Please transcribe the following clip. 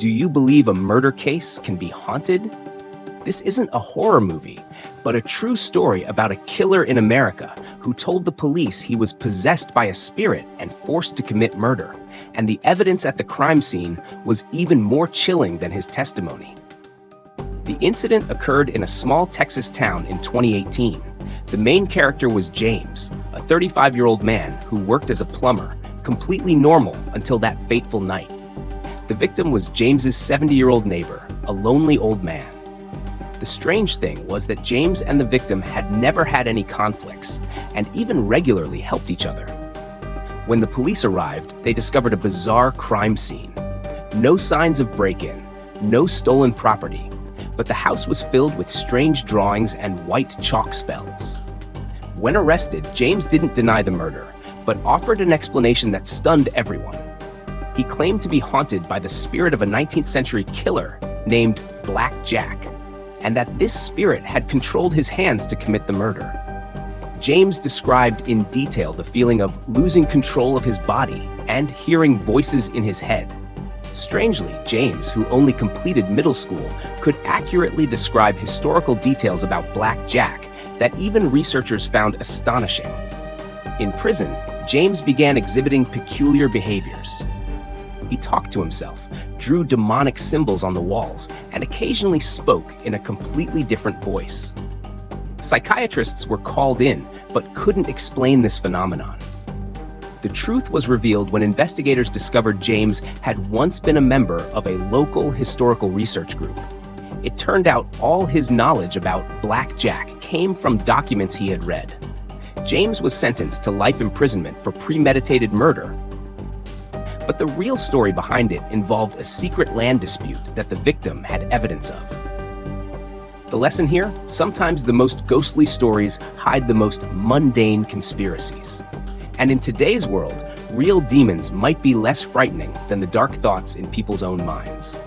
Do you believe a murder case can be haunted? This isn't a horror movie, but a true story about a killer in America who told the police he was possessed by a spirit and forced to commit murder, and the evidence at the crime scene was even more chilling than his testimony. The incident occurred in a small Texas town in 2018. The main character was James, a 35-year-old man who worked as a plumber, completely normal until that fateful night. The victim was James's 70-year-old neighbor, a lonely old man. The strange thing was that James and the victim had never had any conflicts, and even regularly helped each other. When the police arrived, they discovered a bizarre crime scene. No signs of break-in, no stolen property, but the house was filled with strange drawings and white chalk spells. When arrested, James didn't deny the murder, but offered an explanation that stunned everyone. He claimed to be haunted by the spirit of a 19th century killer named Black Jack, and that this spirit had controlled his hands to commit the murder. James described in detail the feeling of losing control of his body and hearing voices in his head. Strangely, James, who only completed middle school, could accurately describe historical details about Black Jack that even researchers found astonishing. In prison, James began exhibiting peculiar behaviors. He talked to himself, drew demonic symbols on the walls, and occasionally spoke in a completely different voice. Psychiatrists were called in, but couldn't explain this phenomenon. The truth was revealed when investigators discovered James had once been a member of a local historical research group. It turned out all his knowledge about Black Jack came from documents he had read. James was sentenced to life imprisonment for premeditated murder. But the real story behind it involved a secret land dispute that the victim had evidence of. The lesson here? Sometimes the most ghostly stories hide the most mundane conspiracies. And in today's world, real demons might be less frightening than the dark thoughts in people's own minds.